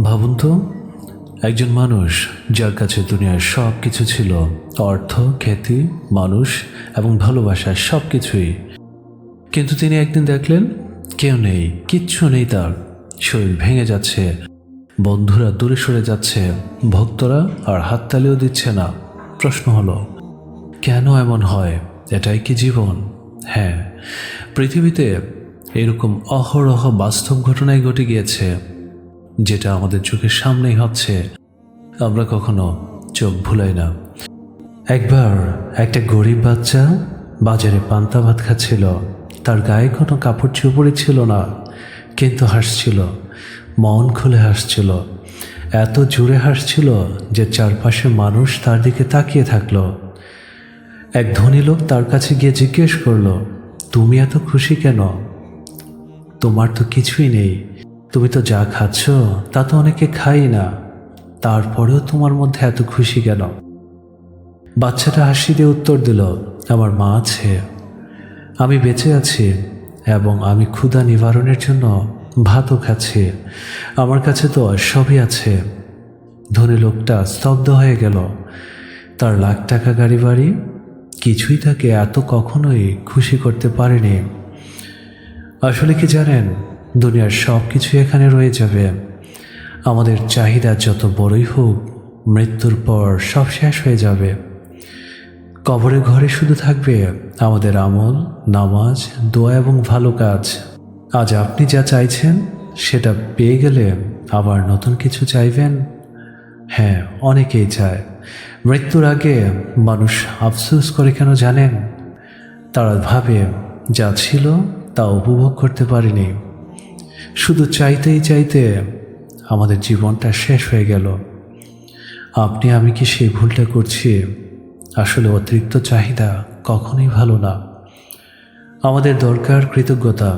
ভাবুন তো, একজন মানুষ যার কাছে দুনিয়ার সব কিছু ছিল, অর্থ, খ্যাতি, মানুষ এবং ভালোবাসা, সব কিছুই। কিন্তু তিনি একদিন দেখলেন কেউ নেই, কিচ্ছু নেই তার। শরীর ভেঙে যাচ্ছে, বন্ধুরা দূরে সরে যাচ্ছে, ভক্তরা আর হাততালিও দিচ্ছে না। প্রশ্ন হলো, কেন এমন হয়? এটাই কি জীবন? হ্যাঁ, পৃথিবীতে এরকম অহরহ বাস্তব ঘটনাই ঘটে গিয়েছে, যেটা আমাদের চোখের সামনেই হচ্ছে, আমরা কখনো চোখ ভুলাই না। একবার একটা গরিব বাচ্চা বাজারে পান্তা ভাত খাচ্ছিল। তার গায়ে কোনো কাপড় চোপড়ই ছিল না, কিন্তু হাসছিল, মন খুলে হাসছিল। এত জোরে হাসছিল যে চারপাশে মানুষ তার দিকে তাকিয়ে থাকলো। এক ধনী লোক তার কাছে গিয়ে জিজ্ঞেস করলো, তুমি এত খুশি কেন? তোমার তো কিছুই নেই, তুমি তো যা খাচ্ছ তা তো অনেকে খাই না, তারপরেও তোমার মধ্যে এত খুশি কেন? বাচ্চাটা হাসি দিয়ে উত্তর দিল, আমার মা আছে, আমি বেঁচে আছি, এবং আমি ক্ষুধা নিবারণের জন্য ভাতও খাচ্ছি। আমার কাছে তো সবই আছে। ধনী লোকটা স্তব্ধ হয়ে গেল। তার লাখ টাকা গাড়ি বাড়ি কিছুই তাকে এত কখনোই খুশি করতে পারেনি। আসলে কি জানেন, দুনিয়ার সব কিছু এখানে রয়ে যাবে। আমাদের চাহিদা যত বড়ই হোক, মৃত্যুর পর সব শেষ হয়ে যাবে। কবরের ঘরে শুধু থাকবে আমাদের আমল, নামাজ, দোয়া এবং ভালো কাজ। আজ আপনি যা চাইছেন সেটা পেয়ে গেলে আবার নতুন কিছু চাইবেন? হ্যাঁ, অনেকেই চায়। মৃত্যুর আগে মানুষ আফসোস করে কেন জানেন? তারা ভাবে যা ছিল তা উপভোগ করতে পারিনি। শুধু চাইতেই চাইতে আমাদের জীবনটা শেষ হয়ে গেল। আপনি আমি কি সেই ভুলটা করছি? আসলে অতিরিক্ত চাহিদা কখনোই ভালো না। আমাদের দরকার কৃতজ্ঞতা,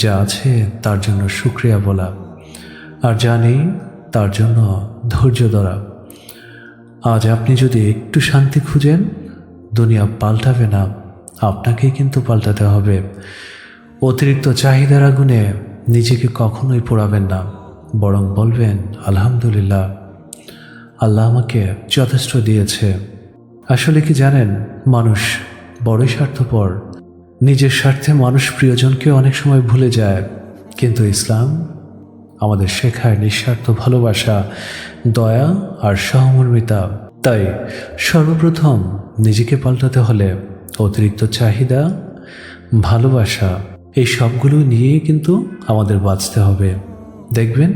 যা আছে তার জন্য শুকরিয়া বলা, আর যা নেই তার জন্য ধৈর্য ধরা। আজ আপনি যদি একটু শান্তি খুঁজেন, দুনিয়া পাল্টাবে না, আপনাকেই কিন্তু পাল্টাতে হবে। অতিরিক্ত চাহিদার আগুনে নিজেকে কখনোই পোড়াবেন না, বরং বলবেন আলহামদুলিল্লাহ, আল্লাহ আমাকে যথেষ্ট দিয়েছে। আসলে কি জানেন, মানুষ বড়ই স্বার্থপর। নিজের স্বার্থে মানুষ প্রিয়জনকে অনেক সময় ভুলে যায়, কিন্তু ইসলাম আমাদের শেখায় নিঃস্বার্থ ভালোবাসা, দয়া আর সহমর্মিতা। তাই সর্বপ্রথম নিজেকে পাল্টাতে হলে অতিরিক্ত চাহিদা, ভালোবাসা, এই সবগুলো নিয়েই কিন্তু আমাদের বাঁচতে হবে। দেখবেন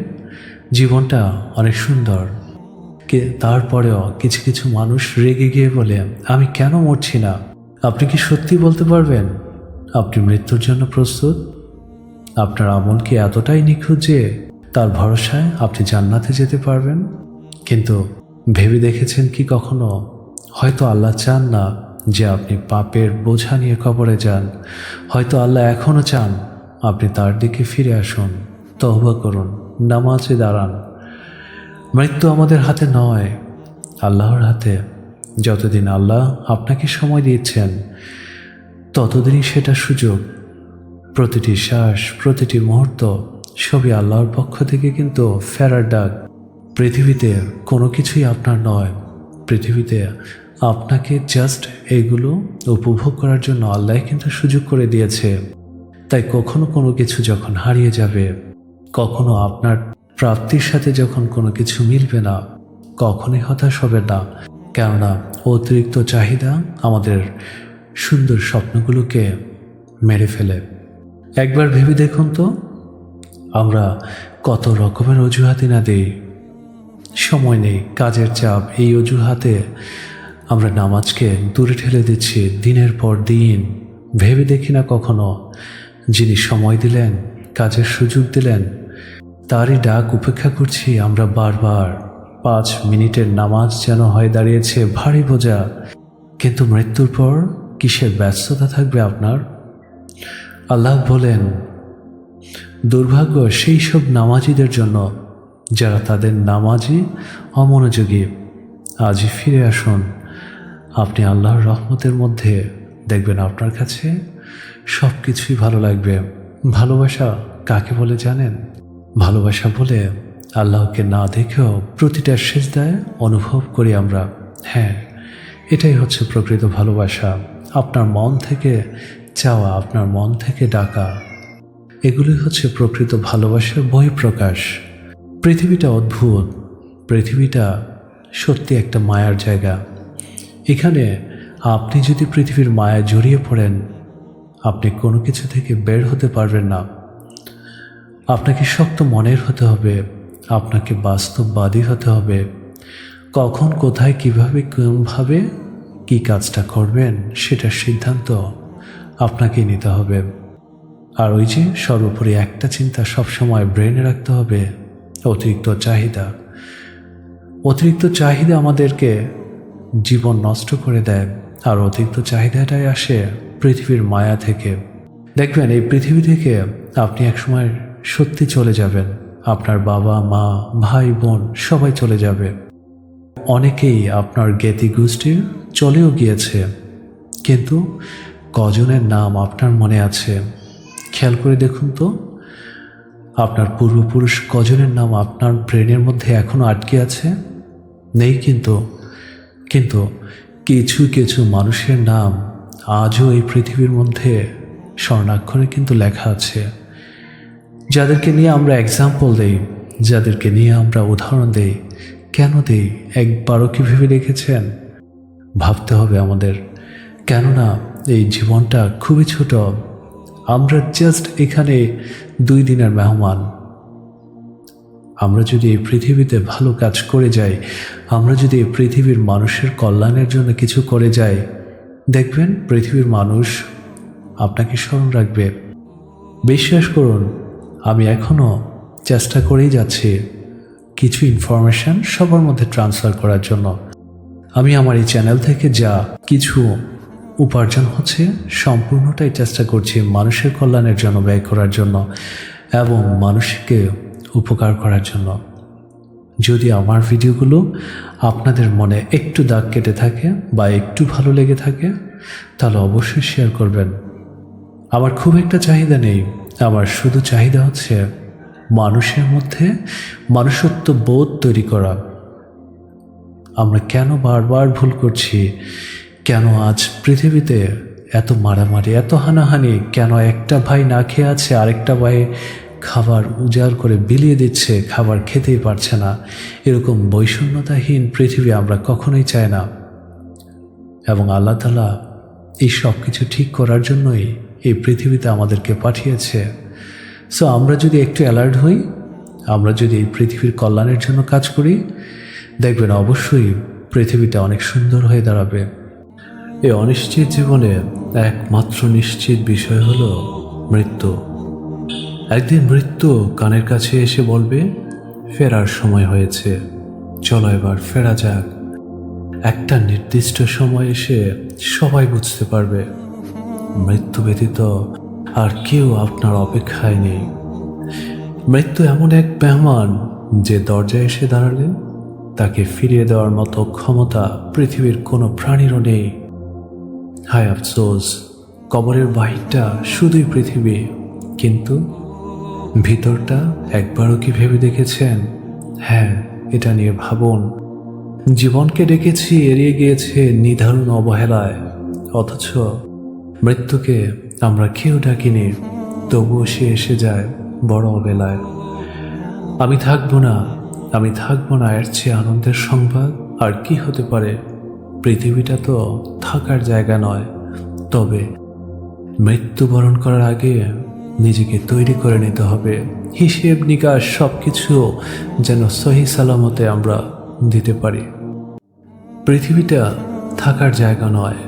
জীবনটা অনেক সুন্দর। তারপরেও কিছু কিছু মানুষ রেগে গিয়ে বলে, আমি কেন মরছি না? আপনি কি সত্যি বলতে পারবেন আপনি মৃত্যুর জন্য প্রস্তুত? আপনার আমল কি এতটাই নিখুঁত যে তার ভরসায় আপনি জান্নাতে যেতে পারবেন? কিন্তু ভেবে দেখেছেন কি কখনো, হয়তো আল্লাহ চান না যে আপনি পাপের বোঝা নিয়ে কবরে যান। হয়তো আল্লাহ এখনও চান আপনি তার দিকে ফিরে আসুন, তওবা করুন, নামাজে দাঁড়ান। মৃত্যু আমাদের হাতে নয়, আল্লাহর হাতে। যতদিন আল্লাহ আপনাকে সময় দিচ্ছেন, ততদিনই সেটা সুযোগ। প্রতিটি শ্বাস, প্রতিটি মুহূর্ত সবই আল্লাহর পক্ষ থেকে কিন্তু ফেরার ডাক। পৃথিবীতে কোনো কিছুই আপনার নয়। পৃথিবীতে আপনাকে জাস্ট এগুলো উপভোগ করার জন্য আল্লাহ কিন্তু সুযোগ করে দিয়েছে। তাই কখনো কোনো কিছু যখন হারিয়ে যাবে, কখনো আপনার প্রাপ্তির সাথে যখন কোনো কিছু মিলবে না, কখনোই হতাশ হবে না। কেননা অতিরিক্ত চাহিদা আমাদের সুন্দর স্বপ্নগুলোকে মেরে ফেলে। একবার ভেবে দেখুন তো, আমরা কত রকমের অজুহাতি না দিই। সময় নেই, কাজের চাপ, এই অজুহাতে আমরা নামাজকে দূরে ঠেলে দিচ্ছি দিনের পর দিন। ভেবে দেখি না কখনো, যিনি সময় দিলেন, কাজের সুযোগ দিলেন, তারই ডাক উপেক্ষা করছি আমরা বারবার। 5 মিনিটের নামাজ যেন হয়ে দাঁড়িয়েছে ভারী বোঝা। কিন্তু মৃত্যুর পর কিসের ব্যস্ততা থাকবে আপনার? আল্লাহ বলেন, দুর্ভাগ্য সেই সব নামাজিদের জন্য যারা তাদের নামাজে অমনোযোগী। আজই ফিরে আসুন, আপনি আল্লাহর রহমতের মধ্যে দেখবেন আপনার কাছে সব কিছুই ভালো লাগবে। ভালোবাসা কাকে বলে জানেন? ভালোবাসা বলে আল্লাহকে না দেখেও প্রতিটা সেজদায় অনুভব করি আমরা, হ্যাঁ, এটাই হচ্ছে প্রকৃত ভালোবাসা। আপনার মন থেকে চাওয়া, আপনার মন থেকে ডাকা, এগুলোই হচ্ছে প্রকৃত ভালোবাসার বহিঃপ্রকাশ। পৃথিবীটা অদ্ভুত, পৃথিবীটা সত্যি একটা মায়ার জায়গা। এখানে আপনি যদি পৃথিবীর মায়ায় জড়িয়ে পড়েন, আপনি কোনো কিছু থেকে বের হতে পারবেন না। আপনাকে শক্ত মনের হতে হবে, আপনাকে বাস্তববাদী হতে হবে। কখন, কোথায়, কিভাবে, কোনভাবে কি কাজটা করবেন সেটার সিদ্ধান্ত আপনাকে নিতে হবে। আর ওই যে সর্বোপরি একটা চিন্তা সবসময় ব্রেনে রাখতে হবে, অতিরিক্ত চাহিদা। অতিরিক্ত চাহিদা আমাদেরকে জীবন নষ্ট করে দেয়, আর অতিরিক্ত চাহিদাটাই আসে পৃথিবীর মায়া থেকে। দেখবেন এই পৃথিবী থেকে আপনি একসময় সত্যি চলে যাবেন, আপনার বাবা মা ভাই বোন সবাই চলে যাবে। অনেকেই আপনার জ্ঞাতি গোষ্ঠীর চলেও গিয়েছে, কিন্তু কজনের নাম আপনার মনে আছে খেয়াল করে দেখুন তো। আপনার পূর্বপুরুষ কজনের নাম আপনার ব্রেনের মধ্যে এখনও আটকে আছে? নেই কিন্তু। কিন্তু কিছু কিছু মানুষের নাম আজও এই পৃথিবীর মধ্যে স্বর্ণাক্ষরে কিন্তু লেখা আছে, যাদেরকে নিয়ে আমরা এক্সাম্পল দেই, যাদেরকে নিয়ে আমরা উদাহরণ দেই। কেন দেই একবারও কি ভেবে দেখেছেন? ভাবতে হবে আমাদের, কেননা এই জীবনটা খুবই ছোট। আমরা জাস্ট এখানে 2 দিনের মেহমান। আমরা যদি এই পৃথিবীতে ভালো কাজ করে যাই, আমরা যদি এই পৃথিবীর মানুষের কল্যাণের জন্য কিছু করে যাই, দেখবেন পৃথিবীর মানুষ আপনাকে স্মরণ রাখবে। বিশ্বাস করুন, আমি এখনও চেষ্টা করেই যাচ্ছি কিছু ইনফরমেশন সবার মধ্যে ট্রান্সফার করার জন্য। আমি আমার এই চ্যানেল থেকে যা কিছু উপার্জন হচ্ছে সম্পূর্ণটাই চেষ্টা করছি মানুষের কল্যাণের জন্য ব্যয় করার জন্য এবং মানুষকে উপকার করার জন্য। যদি আমার ভিডিওগুলো আপনাদের মনে একটু দাগ কেটে থাকে বা একটু ভালো লেগে থাকে, তাহলে অবশ্যই শেয়ার করবেন। আমার খুব একটা চাহিদা নেই, আমার শুধু চাহিদা হচ্ছে মানুষের মধ্যে মানুষত্ব বোধ তৈরি করা। আমরা কেন বারবার ভুল করছি? কেন আজ পৃথিবীতে এত মারামারি, এত হানাহানি? কেন একটা ভাই না খেয়ে আছে, আরেকটা ভাই খাবার উজাড় করে বিলিয়ে দিচ্ছে, খাবার খেতেই পারছে না? এরকম বৈষম্যতাহীন পৃথিবী আমরা কখনোই চাই না। এবং আল্লাহ তাআলা এই সব কিছু ঠিক করার জন্যই এই পৃথিবীতে আমাদেরকে পাঠিয়েছে। সো আমরা যদি একটু অ্যালার্ট হই, আমরা যদি এই পৃথিবীর কল্যাণের জন্য কাজ করি, দেখবেন অবশ্যই পৃথিবীটা অনেক সুন্দর হয়ে দাঁড়াবে। এই অনিশ্চিত জীবনে একমাত্র নিশ্চিত বিষয় হলো মৃত্যু। একদিন মৃত্যু কানের কাছে এসে বলবে, ফেরার সময় হয়েছে, চলো এবার ফেরা যাক। একটা নির্দিষ্ট সময় এসে সবাই বুঝতে পারবে মৃত্যু ব্যতীত আর কেউ আপনার অপেক্ষায় নেই। মৃত্যু এমন এক মেহমান যে দরজায় এসে দাঁড়ালে তাকে ফিরিয়ে দেওয়ার মতো ক্ষমতা পৃথিবীর কোনো প্রাণীরও নেই। হায় আফসোস, কবরের বাহিরটা শুধুই পৃথিবী, কিন্তু ভিতরটা একবারও কি ভেবে দেখেছেন? হ্যাঁ, এটা নিয়ে ভাবুন। জীবনকে ডেকেছি, এড়িয়ে গিয়েছে নিদারুণ অবহেলায়, অথচ মৃত্যুকে আমরা কেউ ডাকিনি, তবুও সে এসে যায় বড় অবেলায়। আমি থাকবো না, আমি থাকবো না, এর চেয়ে আনন্দের সংবাদ আর কি হতে পারে? পৃথিবীটা তো থাকার জায়গা নয়। তবে মৃত্যুবরণ করার আগে নিজেকে তৈরি করে নিতে হবে, হিসেব নিকাশ সব কিছু যেন সহি সালামতে আমরা দিতে পারি। পৃথিবীটা থাকার জায়গা নয়,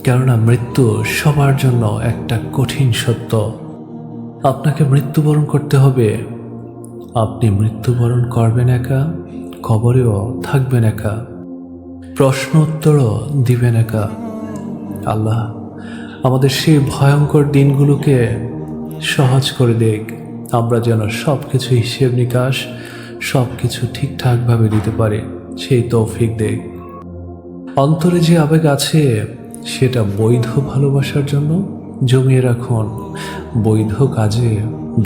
কেননা মৃত্যু সবার জন্য একটা কঠিন সত্য। আপনাকে মৃত্যুবরণ করতে হবে। আপনি মৃত্যুবরণ করবেন একা, কবরেও থাকবেন একা, প্রশ্ন উত্তরও দিবেন একা। আল্লাহ আমাদের সেই ভয়ঙ্কর দিনগুলোকে সহজ করে দেখ, আমরা যেন সব কিছু হিসেব নিকাশ সব কিছু ঠিকঠাকভাবে দিতে পারি, সেই তৌফিক দেখ। অন্তরে যে আবেগ আছে সেটা বৈধ ভালোবাসার জন্য জমিয়ে রাখুন, বৈধ কাজে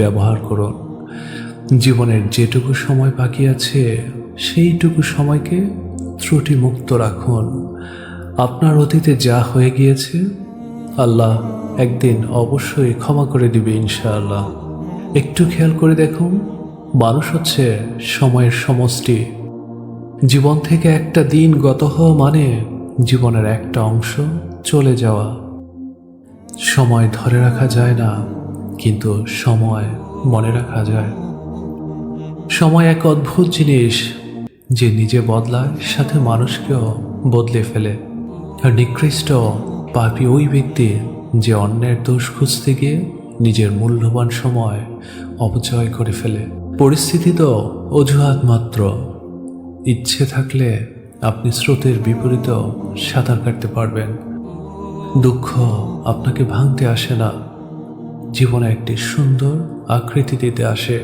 ব্যবহার করুন। জীবনের যেটুকু সময় বাকি আছে সেইটুকু সময়কে ত্রুটিমুক্ত রাখুন। আপনার অতীতে যা হয়ে গিয়েছে আল্লাহ একদিন অবশ্যই ক্ষমা করে দিবে ইনশাআল্লাহ। একটু খেয়াল করে দেখুন, মানুষ হচ্ছে সময়ের সমষ্টি। জীবন থেকে একটা দিন গত হওয়া মানে জীবনের একটা অংশ চলে যাওয়া। সময় ধরে রাখা যায় না, কিন্তু সময় মনে রাখা যায়। সময় এক অদ্ভুত জিনিস, যে নিজে বদলায় সাথে মানুষকেও বদলে ফেলে। আর নিকৃষ্ট পাপী ওই ব্যক্তি যে অন্যের দোষ খুঁজতে গিয়ে নিজের মূল্যবান সময় অপচয় করে ফেলে। পরিস্থিতি তো অজুহাত মাত্র। ইচ্ছে থাকলে আপনি স্রোতের বিপরীতেও সাঁতার কাটতে পারবেন। দুঃখ আপনাকে ভাঙতে আসে না, জীবনে একটি সুন্দর আকৃতি দিতে আসে।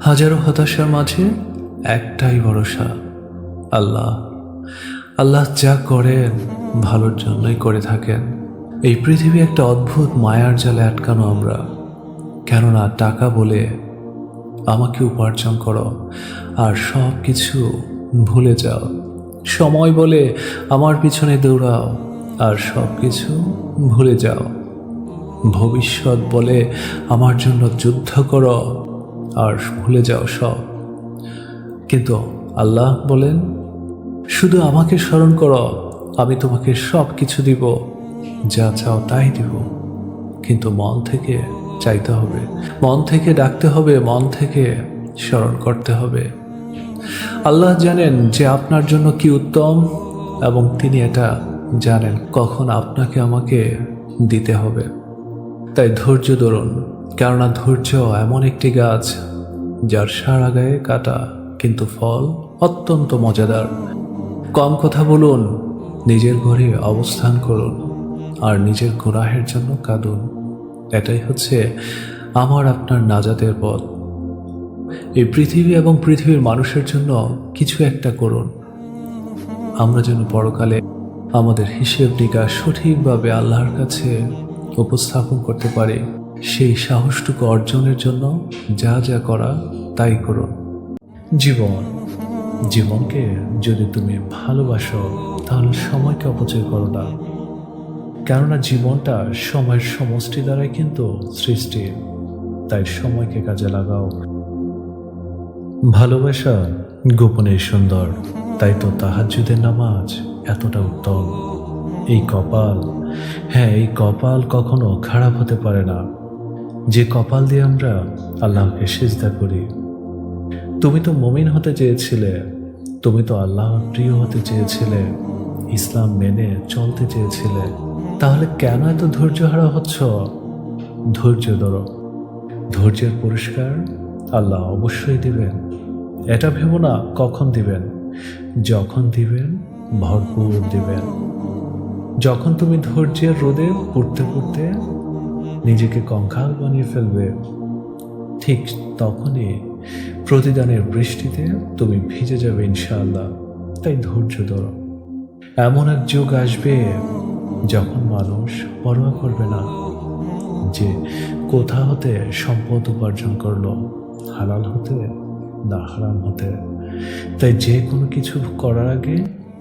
হাজারো হতাশার মাঝে একটাই ভরসা, আল্লাহ। আল্লাহ যা করেন ভালোর জন্যই করে থাকেন। এই পৃথিবী একটা অদ্ভুত মায়ার জালে আটকানো আমরা। কেননা টাকা বলে আমাকে উপার্জন করো আর সব কিছু ভুলে যাও। সময় বলে আমার পিছনে দৌড়াও আর সব কিছু ভুলে যাও। ভবিষ্যৎ বলে আমার জন্য যুদ্ধ করো আর ভুলে যাও সব। কিন্তু আল্লাহ বলেন, শুধু আমাকে স্মরণ করো, আমি তোমাকে সব কিছু দিব, যা চাও তাই দিব। কিন্তু মন থেকে চাইতে হবে, মন থেকে ডাকতে হবে, মন থেকে স্মরণ করতে হবে। আল্লাহ জানেন যে আপনার জন্য কি উত্তম, এবং তিনি এটা জানেন কখন আপনাকে আমাকে দিতে হবে। তাই ধৈর্য ধরুন, কেননা ধৈর্য এমন একটি গাছ যার সারা গায়ে কাটা, কিন্তু ফল অত্যন্ত মজাদার। কম কথা বলুন, নিজের ঘরে অবস্থান করুন আর নিজের গুনাহের জন্য কাঁদুন। এটাই হচ্ছে আমার আপনার নাজাতের পথ। এই পৃথিবী এবং পৃথিবীর মানুষের জন্য কিছু একটা করুন, আমরা যেন পরকালে আমাদের হিসেব নিকাশ সঠিকভাবে আল্লাহর কাছে উপস্থাপন করতে পারি। সেই সাহসটুকু অর্জনের জন্য যা যা করা তাই করুন। জীবনকে যদি তুমি ভালোবাসো তাহলে সময়কে অপচয় করো না, কেননা জীবনটা সময়ের সমষ্টি দ্বারাই কিন্তু সৃষ্টি। তাই সময়কে কাজে লাগাও। ভালোবাসা গোপনে সুন্দর, তাই তো তাহাজ্জুদের নামাজ এতটা উত্তম। এই কপাল, হ্যাঁ এই কপাল কখনো খারাপ হতে পারে না, যে কপাল দিয়ে আমরা আল্লাহকে সিজদা করি। তুমি তো মুমিন হতে চেয়েছিলে, তুমি তো আল্লাহ প্রিয় হতে চেয়েছিলে, ইসলাম মেনে চলতে চেয়েছিলে, তাহলে কেন এত ধৈর্যহারা হচ্ছ? ধৈর্য ধরো, ধৈর্যের পুরস্কার আল্লাহ অবশ্যই দিবেন। এটা ভেবো না কখন দিবেন, যখন দিবেন ভরপুর দিবেন। যখন তুমি ধৈর্যের রোদে পুড়তে পুড়তে নিজেকে কঙ্কাল বানিয়ে ফেলবে, ঠিক তখনই প্রতিদানের বৃষ্টিতে তুমি ভিজে যাবে ইনশাআল্লাহ। তাই ধৈর্য ধরো। এমন এক যুগ আসবে যখন মানুষ পরোয়া করবে না যে কোথা হতে সম্পদ উপার্জন করলো, হালাল হতে না হারাম হতে। তাই যে কোনো কিছু করার আগে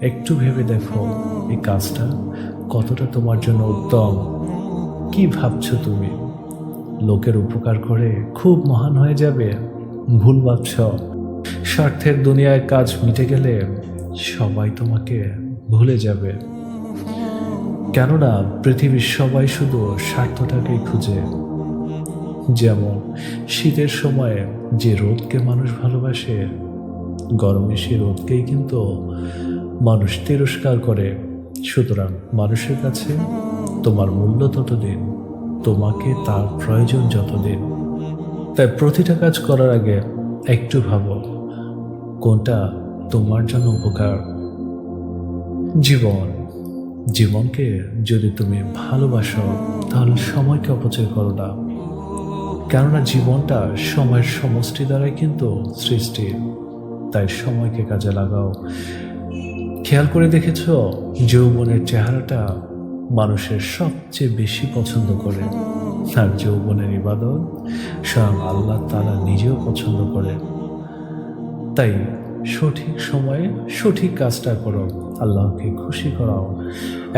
একটু ভেবে দেখো এই কাজটা কতটা তোমার জন্য উত্তম। কি ভাবছো তুমি? লোকের উপকার করে খুব মহান হয়ে যাবে? ভুল ভাবছ। স্বার্থের দুনিয়ায় কাজ মিটে গেলে সবাই তোমাকে ভুলে যাবে, কেননা পৃথিবীর সবাই শুধু স্বার্থটাকেই খুঁজে। যেমন শীতের সময়ে যে রোদকে মানুষ ভালোবাসে, গরমে সে রোদকেই কিন্তু মানুষ তিরস্কার করে। সুতরাং মানুষের কাছে তোমার মূল্য ততদিন, তোমাকে তার প্রয়োজন যতদিন। তাই প্রতিটা কাজ করার আগে একটু ভাবো কোনটা তোমার জন্য উপকার। জীবনকে যদি তুমি ভালোবাসো তাহলে সময়কে অপচয় করো না, কেননা জীবনটা সময়ের সমষ্টি দ্বারাই কিন্তু সৃষ্টি। তাই সময়কে কাজে লাগাও। খেয়াল করে দেখেছ, যৌবনের চেহারাটা মানুষের সবচেয়ে বেশি পছন্দ করে, আর যৌবনের ইবাদত স্বয়ং আল্লাহ তাআলা নিজেও পছন্দ করে। তাই সঠিক সময়ে সঠিক কাজটা করো, আল্লাহকে খুশি করাও।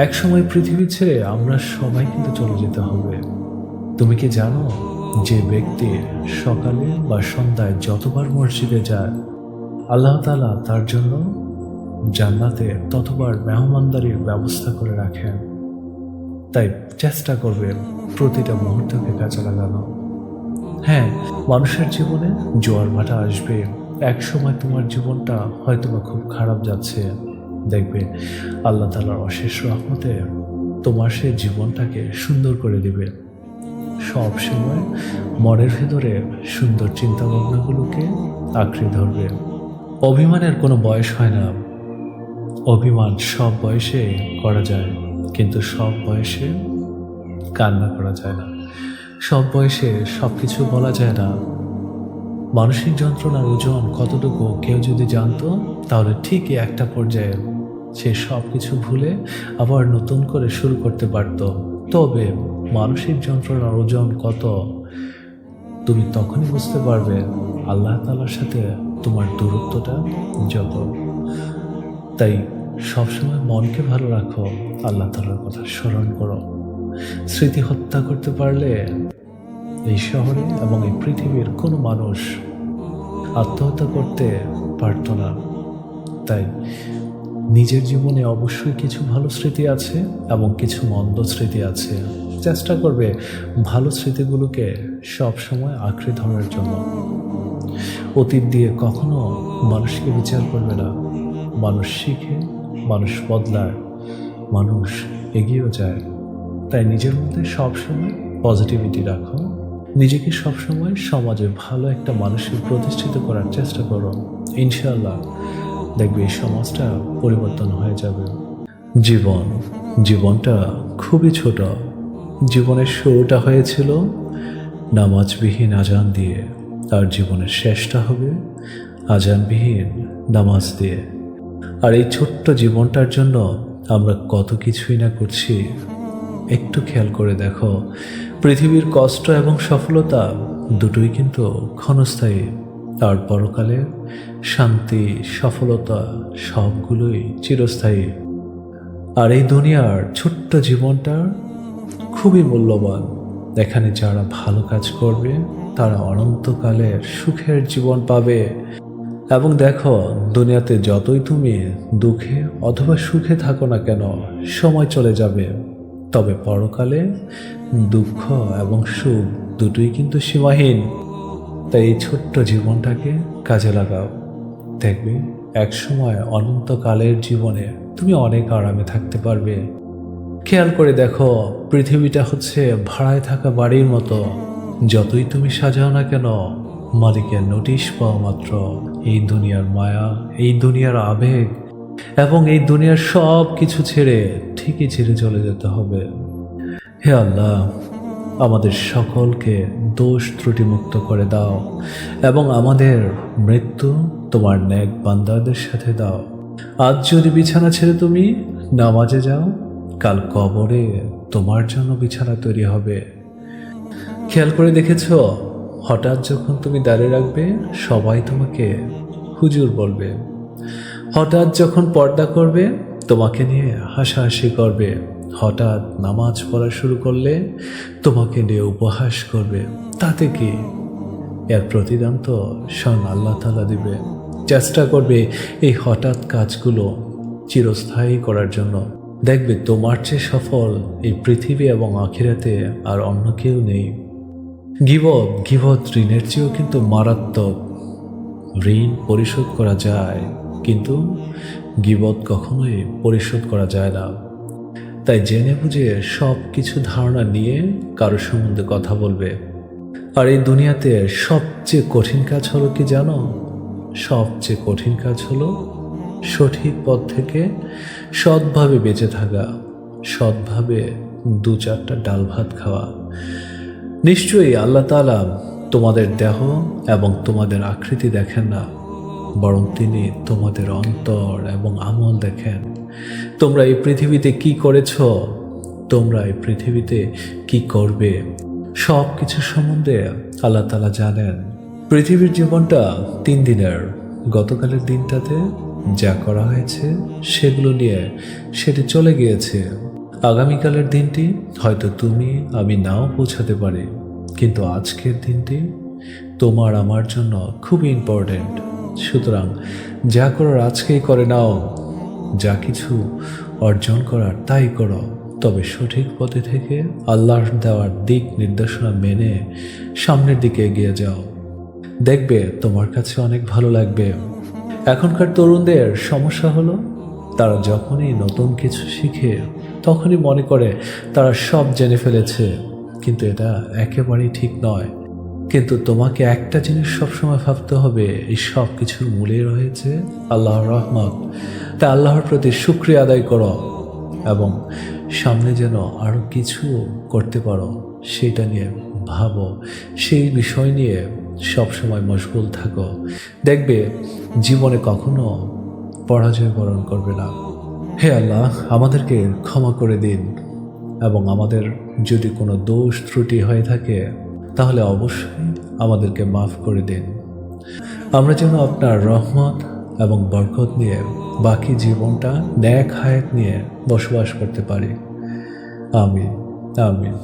এক সময় পৃথিবী ছেড়ে আমরা সবাই কিন্তু চলে যেতে হবে। তুমি কি জানো, যে ব্যক্তি সকালে বা সন্ধ্যায় যতবার মসজিদে যায়, আল্লাহ তাআলা তার জন্য জান্নাতে ততবার মেহমানদারির ব্যবস্থা করে রাখেন। তাই চেষ্টা করবে প্রতিটা মুহূর্তকে কাজে লাগানো। হ্যাঁ, মানুষের জীবনে জোয়ার ভাটা আসবে। এক সময় তোমার জীবনটা হয়তোবা খুব খারাপ যাচ্ছে, দেখবে আল্লাহ তাআলার অশেষ রহমতে তোমার সেই জীবনটাকে সুন্দর করে দিবে। সব সময় মনের ভেতরে সুন্দর চিন্তা ভাবনাগুলোকে আঁকড়ে ধরবে। অভিমানের কোনো বয়স হয় না। অভিমান সব বয়সে করা যায়, কিন্তু সব বয়সে কান্না করা যায় না। সব বয়সে সব কিছু বলা যায় না। মানসিক যন্ত্রণার ওজন কতটুকু কেউ যদি জানতো, তাহলে ঠিকই একটা পর্যায়ে সে সব কিছু ভুলে আবার নতুন করে শুরু করতে পারত। তবে মানসিক যন্ত্রণার ওজন কত তুমি তখনই বুঝতে পারবে আল্লাহ তাআলার সাথে তোমার দূরত্বটা যত। তাই সবসময় মনকে ভালো রাখো, আল্লাহ তাআলার কথা স্মরণ করো। স্মৃতি হত্যা করতে পারলে এই শহরে এবং এই পৃথিবীর কোনো মানুষ আত্মহত্যা করতে পারত না। তাই নিজের জীবনে অবশ্যই কিছু ভালো স্মৃতি আছে এবং কিছু মন্দ স্মৃতি আছে। চেষ্টা করবে ভালো স্মৃতিগুলোকে সব সময় আঁকড়ে ধরার জন্য। অতীত দিয়ে কখনো মানুষকে বিচার করবে না। মানুষ শিখে, মানুষ বদলায়, মানুষ এগিয়েও যায়। তাই নিজের মধ্যে সবসময় পজিটিভিটি রাখো। নিজেকে সবসময় সমাজে ভালো একটা মানুষকে প্রতিষ্ঠিত করার চেষ্টা করো। ইনশাআল্লাহ দেখবে এই সমাজটা পরিবর্তন হয়ে যাবে। জীবনটা খুবই ছোট। জীবনের শুরুটা হয়েছিল নামাজবিহীন আজান দিয়ে, আর জীবনের শেষটা হবে আজানবিহীন নামাজ দিয়ে। আর এই ছোট্ট জীবনটার জন্য আমরা কত কিছুই না করছি। একটু খেয়াল করে দেখো, পৃথিবীর কষ্ট এবং সফলতা দুটোই কিন্তু ক্ষণস্থায়ী, আর পরকালে শান্তি, সফলতা সবগুলোই চিরস্থায়ী। আর এই দুনিয়ার ছোট্ট জীবনটা খুবই মূল্যবান। এখানে যারা ভালো কাজ করবে তারা অনন্তকালের সুখের জীবন পাবে। এবং দেখো, দুনিয়াতে যতই তুমি দুঃখে অথবা সুখে থাকো না কেন, সময় চলে যাবে। তবে পরকালে দুঃখ এবং সুখ দুটোই কিন্তু সীমাহীন। তাই এই ছোট্ট জীবনটাকে কাজে লাগাও। দেখবে এক সময় অনন্তকালের জীবনে তুমি অনেক আরামে থাকতে পারবে। খেয়াল করে দেখো, পৃথিবীটা হচ্ছে ভাড়ায় থাকা বাড়ির মতো। যতই তুমি সাজাও না কেন, মালিকের নোটিশ পাওয়া মাত্র এই দুনিয়ার মায়া, এই দুনিয়ার আবেগ এবং এই দুনিয়ার সব কিছু ছেড়ে ঠিকই ছেড়ে চলে যেতে হবে। হে আল্লাহ, আমাদের সকলকে দোষ ত্রুটি মুক্ত করে দাও এবং আমাদের মৃত্যু তোমার নেক বান্দাদের সাথে দাও। আজ যদি বিছানা ছেড়ে তুমি নামাজে যাও, কাল কবরে তোমার জন্য বিছানা তৈরি হবে। খেয়াল করে দেখেছো, হঠাৎ যখন তুমি দাঁড়িয়ে রাখবে, সবাই তোমাকে হুজুর বলবে। হঠাৎ যখন পর্দা করবে, তোমাকে নিয়ে হাসাহাসি করবে। হঠাৎ নামাজ পড়া শুরু করলে তোমাকে নিয়ে উপহাস করবে। তাতে কি? এর প্রতিদান তো স্বয়ং আল্লাহ তাআলা দিবে। চেষ্টা করবে এই হঠাৎ কাজগুলো চিরস্থায়ী করার জন্য। দেখবে তোমার চেয়ে সফল এই পৃথিবী এবং আখিরাতে আর অন্য কেউ নেই। গীবত ঋণের চেয়েও কিন্তু মারাত্মক। ঋণ পরিশোধ করা যায়, কিন্তু গীবত কখনোই পরিশোধ করা যায় না। তাই জেনে বুঝে সব কিছু ধারণা নিয়ে কারো সম্বন্ধে কথা বলবে। আর এই দুনিয়াতে সবচেয়ে কঠিন কাজ হলো কি জানো? সবচেয়ে কঠিন কাজ হলো সঠিক পথ থেকে সৎভাবে বেঁচে থাকা, সৎভাবে দু চারটা ডাল ভাত খাওয়া। নিশ্চয়ই আল্লাহ তাআলা তোমাদের দেহ এবং তোমাদের আকৃতি দেখেন না, বরং তিনি তোমাদের অন্তর এবং আমল দেখেন। তোমরা এই পৃথিবীতে কি করেছ, তোমরা এই পৃথিবীতে কি করবে, সব কিছু সম্বন্ধে আল্লাহ তাআলা জানেন। পৃথিবীর জীবনটা 3 দিনের। গতকালের দিনটাতে যা করা হয়েছে সেগুলো নিয়ে সেটি চলে গিয়েছে। আগামীকালের দিনটি হয়তো তুমি আমি নাও পৌঁছাতে পারি, কিন্তু আজকের দিনটি তোমার আমার জন্য খুবই ইম্পর্ট্যান্ট। সুতরাং যা করার আজকেই করে নাও। যা কিছু অর্জন করার তাই করো, তবে সঠিক পথে থেকে আল্লাহর দেওয়ার দিক নির্দেশনা মেনে সামনের দিকে এগিয়ে যাও। দেখবে তোমার কাছে অনেক ভালো লাগবে। এখনকার তরুণদের সমস্যা হলো, তারা যখনই নতুন কিছু শিখে তখনই মনে করে তারা সব জেনে ফেলেছে, কিন্তু এটা একেবারেই ঠিক নয়। কিন্তু তোমাকে একটা জিনিস সবসময় ভাবতে হবে, এই সব কিছুর মূলে রয়েছে আল্লাহর রহমত। তা আল্লাহর প্রতি শুকরিয়া আদায় করো এবং সামনে যেন আরও কিছু করতে পারো সেটা নিয়ে ভাবো, সেই বিষয় নিয়ে সবসময় মশগুল থাকো। দেখবে জীবনে কখনো পরাজয় বরণ করবে না। হে আল্লাহ, আমাদেরকে ক্ষমা করে দিন এবং আমাদের যদি কোনো দোষ ত্রুটি হয়ে থাকে তাহলে অবশ্যই আমাদেরকে মাফ করে দিন। আমরা যেন আপনার রহমত এবং বরকত নিয়ে বাকি জীবনটা নেক হায়াত নিয়ে বসবাস করতে পারি। আমিন আমিন।